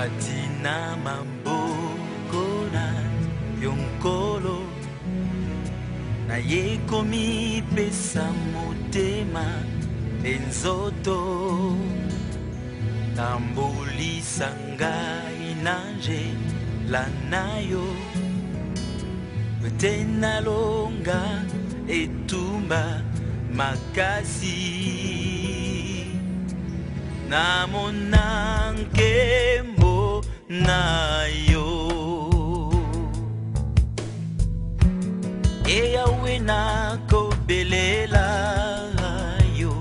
Atina mambokona yonkolo na yekomi pesa motema enzoto tambulisa ngai nanje lanayo tena longa etumba makasi namona nkembo nayo eyawe nakobelela yo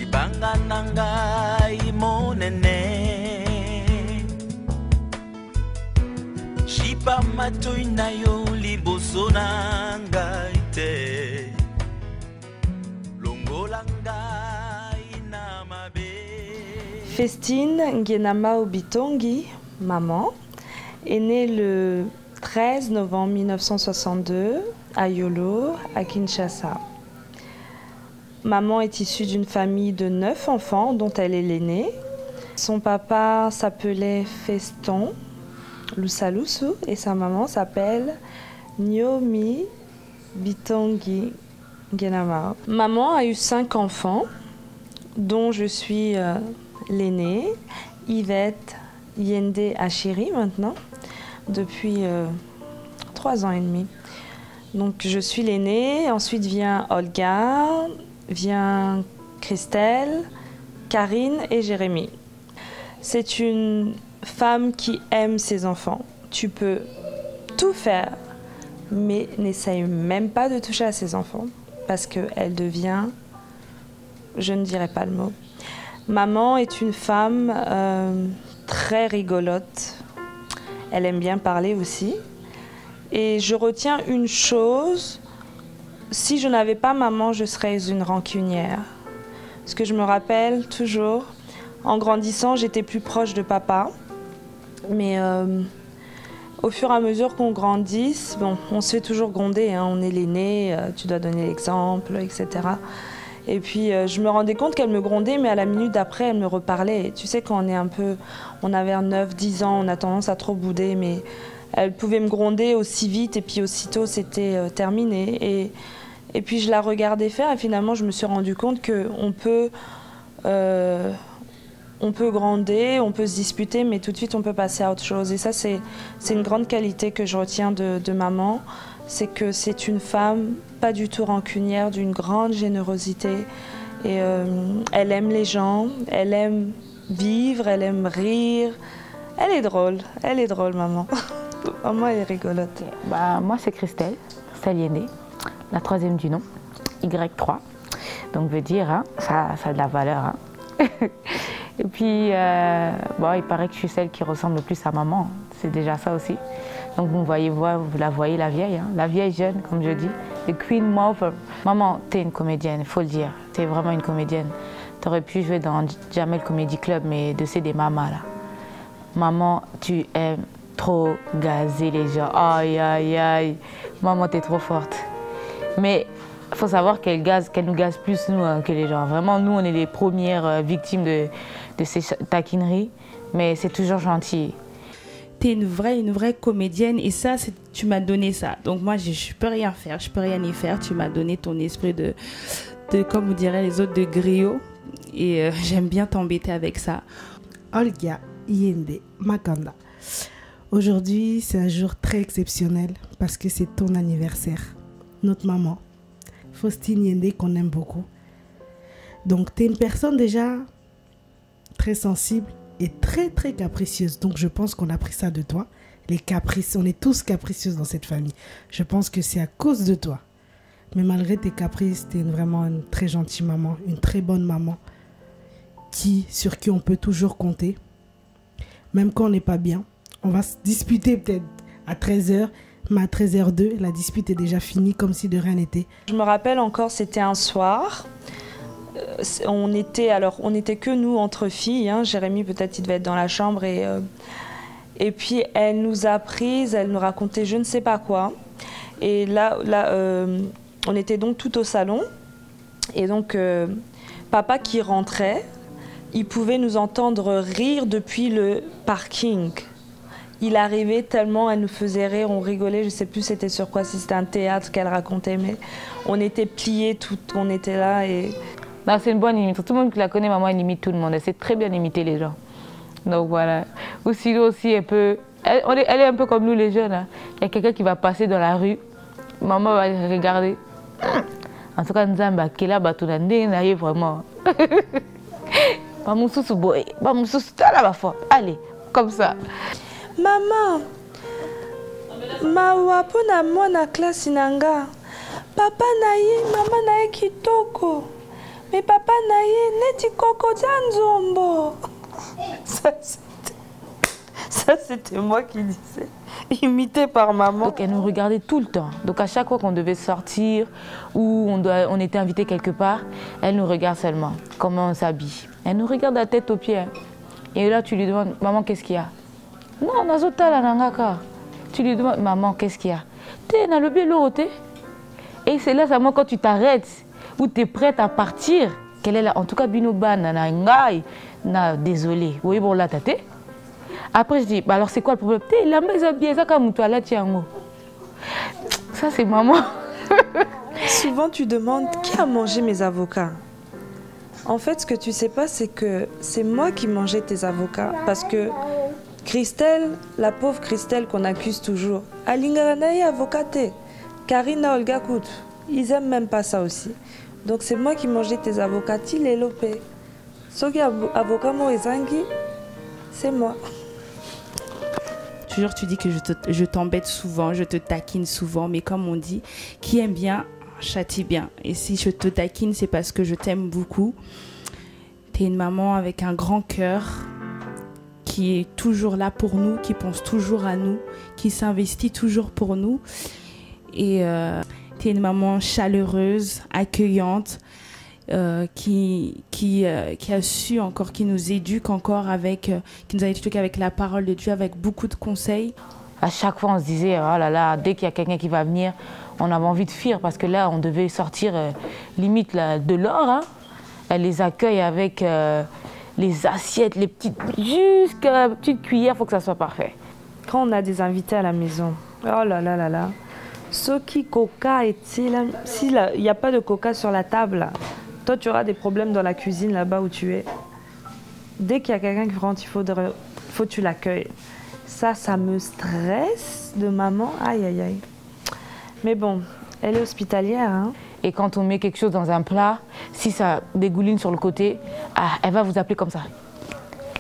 ibanga na ngai monene shipa matoi na yo liboso na ngai te longola ngai na mabe. Festine Ngenamao Bitongi, maman, est née le 13 novembre 1962 à Yolo, à Kinshasa. Maman est issue d'une famille de 9 enfants dont elle est l'aînée. Son papa s'appelait Feston Lusalusu et sa maman s'appelle Nyomi Bitongi Ngenamao. Maman a eu 5 enfants dont je suis l'aînée, Yvette Yende Achiri maintenant, depuis 3 ans et demi. Donc je suis l'aînée, ensuite vient Olga, vient Christelle, Karine et Jérémy. C'est une femme qui aime ses enfants. Tu peux tout faire, mais n'essaye même pas de toucher à ses enfants parce qu'elle devient, je ne dirais pas le mot. Maman est une femme très rigolote. Elle aime bien parler aussi. Et je retiens une chose, si je n'avais pas maman, je serais une rancunière. Parce que je me rappelle toujours, en grandissant, j'étais plus proche de papa. Mais au fur et à mesure qu'on grandisse, bon, on se fait toujours gronder, hein, on est l'aîné, tu dois donner l'exemple, etc. Et puis je me rendais compte qu'elle me grondait, mais à la minute d'après, elle me reparlait. Et tu sais, quand on est un peu, on avait 9-10 ans, on a tendance à trop bouder, mais elle pouvait me gronder aussi vite et puis aussitôt c'était terminé. Et puis je la regardais faire et finalement je me suis rendu compte qu'on peut gronder, on peut se disputer, mais tout de suite on peut passer à autre chose. Et ça c'est une grande qualité que je retiens de maman, c'est que c'est une femme pas du tout rancunière, d'une grande générosité. Et elle aime les gens, elle aime vivre, elle aime rire. Elle est drôle maman. Maman elle est rigolote. Bah, moi c'est Christelle Yende, la 3e du nom, Y3. Donc veut dire, hein, ça a de la valeur. Hein. Et puis, bon, il paraît que je suis celle qui ressemble le plus à maman. C'est déjà ça aussi. Donc vous la voyez, la vieille, hein, la vieille jeune, comme je dis, the Queen Mother. Maman, t'es une comédienne, il faut le dire. T'es vraiment une comédienne. T'aurais pu jouer dans Jamel Comedy Club, mais de ces des mamas là. Maman, tu aimes trop gazer les gens. Aïe, aïe, aïe. Maman, t'es trop forte. Mais il faut savoir qu'elle nous gaze plus nous hein, que les gens. Vraiment, nous, on est les premières victimes de ces taquineries. Mais c'est toujours gentil. Tu es une vraie comédienne et ça, tu m'as donné ça. Donc moi, je ne peux rien faire, je ne peux rien y faire. Tu m'as donné ton esprit de, comme vous diraient les autres, de griot. Et j'aime bien t'embêter avec ça. Olga Yende Makanda. Aujourd'hui, c'est un jour très exceptionnel parce que c'est ton anniversaire. Notre maman, Faustine Yende, qu'on aime beaucoup. Donc, tu es une personne déjà très sensible et très, très capricieuse. Donc, je pense qu'on a pris ça de toi. Les caprices, on est tous capricieuses dans cette famille. Je pense que c'est à cause de toi. Mais malgré tes caprices, tu es vraiment une très gentille maman, une très bonne maman sur qui on peut toujours compter. Même quand on n'est pas bien. On va se disputer peut-être à 13h, mais à 13h02, la dispute est déjà finie comme si de rien n'était. Je me rappelle encore, c'était un soir. On était que nous entre filles. Hein. Jérémy, peut-être, il devait être dans la chambre. Et puis, elle nous a prises, elle nous racontait je ne sais pas quoi. Et là on était donc tout au salon. Et donc, papa qui rentrait, il pouvait nous entendre rire depuis le parking. Il arrivait tellement, elle nous faisait rire, on rigolait, je ne sais plus c'était sur quoi, si c'était un théâtre qu'elle racontait, mais on était pliés, on était là et... Non, c'est une bonne imitatrice. Tout le monde qui la connaît, maman, elle imite tout le monde. Elle sait très bien imiter les gens. Donc voilà. Ou sinon aussi, elle est un peu comme nous les jeunes. Hein. Il y a quelqu'un qui va passer dans la rue, maman va regarder. En tout cas, Nzamba, qui est là, vraiment. Allez, comme ça. Maman, mawa pona mwana classe nanga. Papa naye, maman naye kitoko. Mais papa naye neti koko nzombo. Ça c'était moi qui disais. Imité par maman. Donc elle nous regardait tout le temps. Donc à chaque fois qu'on devait sortir ou on était invité quelque part, elle nous regarde seulement. Comment on s'habille. Elle nous regarde de la tête aux pieds. Et là tu lui demandes, maman qu'est-ce qu'il y a? Non, nazota la nangaka. Tu lui demandes, maman qu'est-ce qu'il y a? T'es dans le bélo, t'es. Et c'est là seulement quand tu t'arrêtes ou tu es prête à partir, qu'elle est là. En tout cas, Binoban, désolé. Oui, bon là, t'as. Après, je dis, bah alors c'est quoi le problème? La maison bien, ça comme toi là, tiens. Ça, c'est maman. Souvent, tu demandes qui a mangé mes avocats. En fait, ce que tu sais pas, c'est que c'est moi qui mangeais tes avocats. Parce que Christelle, la pauvre Christelle qu'on accuse toujours, Alingaranaï avocaté, Karina Olga Kout, ils aiment même pas ça aussi. Donc c'est moi qui mangeais tes avocats, il est lopé. Soki avocat Morizangi, c'est moi. Toujours tu dis que je t'embête souvent, je te taquine souvent, mais comme on dit, qui aime bien, châtie bien. Et si je te taquine, c'est parce que je t'aime beaucoup. Tu es une maman avec un grand cœur, qui est toujours là pour nous, qui pense toujours à nous, qui s'investit toujours pour nous. Et tu es une maman chaleureuse, accueillante, qui a su encore, qui nous éduque encore qui nous a éduqué avec la parole de Dieu, avec beaucoup de conseils. À chaque fois, on se disait, oh là là, dès qu'il y a quelqu'un qui va venir, on avait envie de fuir parce que là, on devait sortir limite là, de l'or. Hein. Elle les accueille avec les assiettes, les petites, jusqu'à la petite cuillère, il faut que ça soit parfait. Quand on a des invités à la maison, oh là là là là, ce qui coca est-il, s'il n'y a pas de coca sur la table, toi tu auras des problèmes dans la cuisine là-bas où tu es. Dès qu'il y a quelqu'un qui rentre, il faut que tu l'accueilles. Ça me stresse de maman, aïe aïe aïe. Mais bon, elle est hospitalière. Hein. Et quand on met quelque chose dans un plat, si ça dégouline sur le côté, elle va vous appeler comme ça.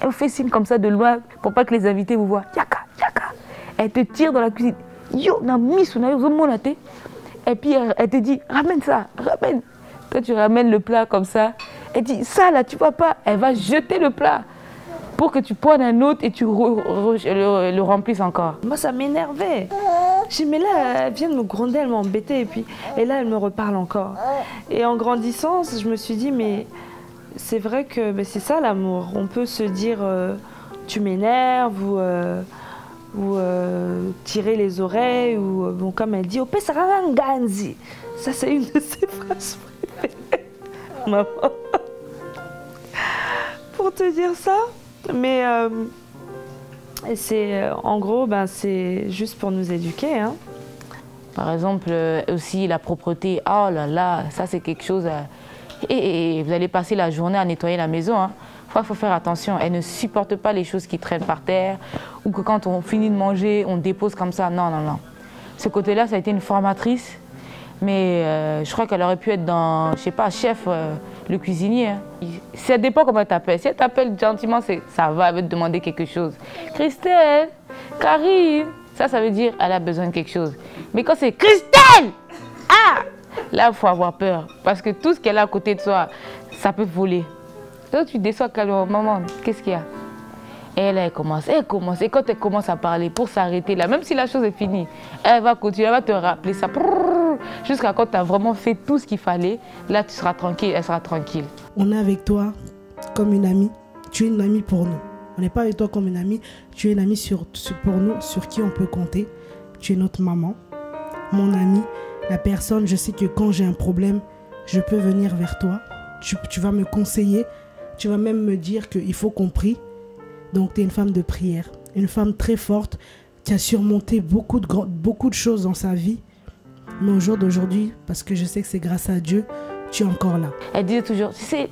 Elle vous fait signe comme ça de loin pour pas que les invités vous voient. Yaka, yaka. Elle te tire dans la cuisine. Yo, na mis, na yo, monate. Et puis elle te dit, ramène ça, ramène. Quand tu ramènes le plat comme ça, elle dit, ça là, tu vois pas. Elle va jeter le plat pour que tu prennes un autre et tu le remplisses encore. Moi, ça m'énervait. J'ai dit, mais là, elle vient de me gronder, elle m'embêtait. Et là, elle me reparle encore. Et en grandissant, je me suis dit, mais c'est vrai que c'est ça l'amour. On peut se dire, tu m'énerves ou tirer les oreilles. Ou bon, comme elle dit, Ope Sararanganzi. Ça, c'est une de ses phrases préférées. Maman. Pour te dire ça. Mais c'est en gros, c'est juste pour nous éduquer. Hein. Par exemple, aussi la propreté. Oh là là, ça c'est quelque chose. Et vous allez passer la journée à nettoyer la maison. Hein. Faut faire attention. Elle ne supporte pas les choses qui traînent par terre ou que quand on finit de manger, on dépose comme ça. Non, non, non. Ce côté-là, ça a été une formatrice. Mais je crois qu'elle aurait pu être dans, je sais pas, chef, le cuisinier. Hein. Ça dépend comment elle t'appelle. Si elle t'appelle gentiment, ça va, elle veut te demander quelque chose. Christelle, Karine, ça veut dire elle a besoin de quelque chose. Mais quand c'est Christelle, là, il faut avoir peur. Parce que tout ce qu'elle a à côté de soi, ça peut voler. Donc tu descends calmement, maman, qu'est-ce qu'il y a? Et elle commence. Et quand elle commence à parler, pour s'arrêter là, même si la chose est finie, elle va continuer, elle va te rappeler ça. Jusqu'à quand tu as vraiment fait tout ce qu'il fallait, là tu seras tranquille, elle sera tranquille. On est avec toi comme une amie, tu es une amie pour nous. On n'est pas avec toi comme une amie, tu es une amie pour nous, sur qui on peut compter. Tu es notre maman, mon amie, la personne, je sais que quand j'ai un problème, je peux venir vers toi. Tu vas me conseiller Tu vas même me dire qu'il faut qu'on prie. Donc, tu es une femme de prière, une femme très forte qui a surmonté beaucoup de choses dans sa vie. Mais au jour d'aujourd'hui, parce que je sais que c'est grâce à Dieu, tu es encore là. Elle disait toujours, tu sais,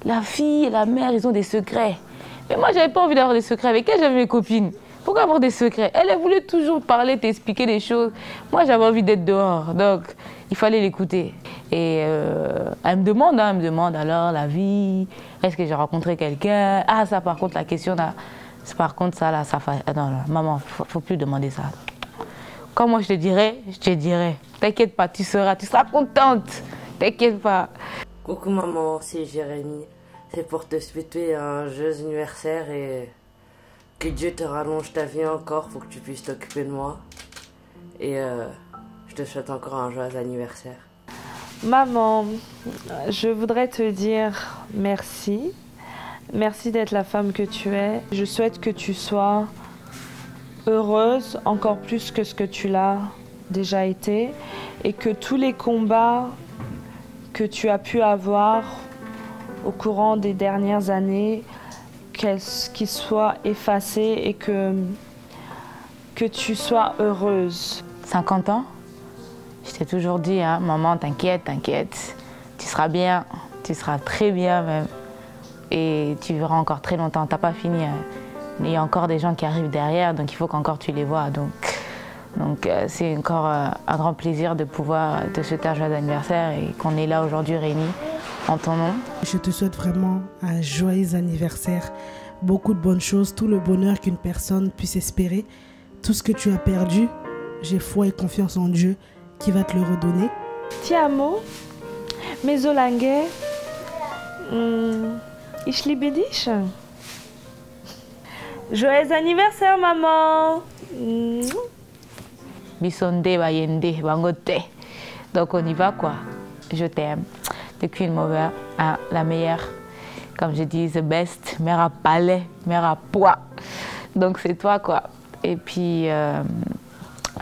la fille et la mère, ils ont des secrets. Mais moi, j'avais pas envie d'avoir des secrets. Avec elle, j'avais mes copines. Pourquoi avoir des secrets? Elle voulait toujours parler, t'expliquer des choses. Moi, j'avais envie d'être dehors. Donc, il fallait l'écouter. Et elle me demande, alors, la vie, est-ce que j'ai rencontré quelqu'un? Ah, ça, par contre, la question, là, par contre, ça, là, ça fait... Non, maman, faut plus demander ça. Quand moi, je te dirai. T'inquiète pas, tu seras contente. T'inquiète pas. Coucou maman, c'est Jérémy. C'est pour te souhaiter un joyeux anniversaire et que Dieu te rallonge ta vie encore pour que tu puisses t'occuper de moi. Et je te souhaite encore un joyeux anniversaire. Maman, je voudrais te dire merci. Merci d'être la femme que tu es. Je souhaite que tu sois heureuse encore plus que ce que tu l'as déjà été et que tous les combats que tu as pu avoir au courant des dernières années, qu'ils soient effacés et que tu sois heureuse. 50 ans, je t'ai toujours dit, hein, maman, t'inquiète, tu seras bien, tu seras très bien même. Et tu verras encore très longtemps, t'as pas fini. Hein. Mais il y a encore des gens qui arrivent derrière, donc il faut qu'encore tu les vois. Donc c'est encore un grand plaisir de pouvoir te souhaiter un joyeux anniversaire et qu'on est là aujourd'hui réunis en ton nom. Je te souhaite vraiment un joyeux anniversaire, beaucoup de bonnes choses, tout le bonheur qu'une personne puisse espérer. Tout ce que tu as perdu, j'ai foi et confiance en Dieu qui va te le redonner. Ti amo, mezolange, ishlibidish. Joyeux anniversaire, maman. Bisonde, bayende, bangote. Donc on y va quoi. Je t'aime. De Queen Mother, hein, la meilleure. Comme je dis, the best, mère à palais, mère à poids. Donc c'est toi quoi. Et puis un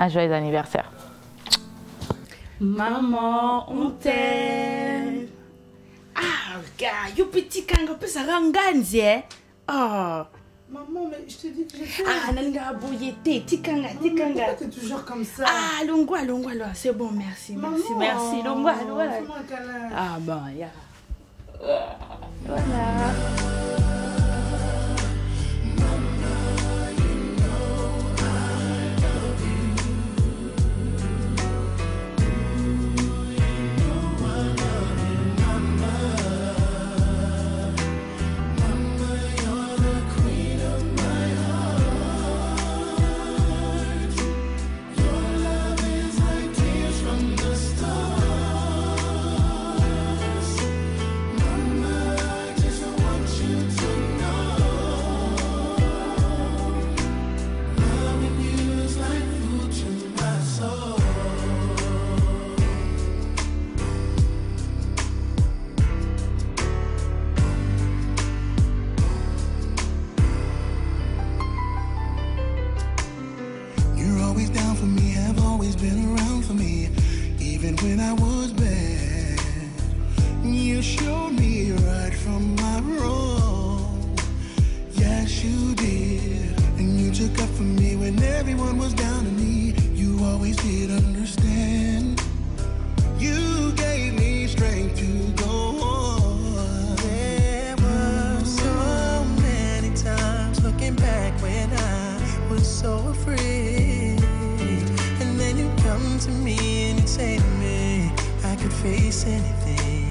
joyeux anniversaire. Maman, on t'aime. Ah, regarde, yo petit kanga peut ça ranganzi, hein. Oh. Maman, mais je te dis que j'étais... Ah, nanga boyete, tikanga. Pourquoi t'es toujours comme ça? Ah, longwa, c'est bon, merci, longwa. Fais-moi un câlin. Ah, bon, ya. Voilà. When I was bad, you showed me right from my wrong. Yes, you did. And you took up for me when everyone was down on me. You always did understand. You gave me strength to go on. There were so many times looking back when I was so afraid. And then you come to me and you say to me, I could face anything.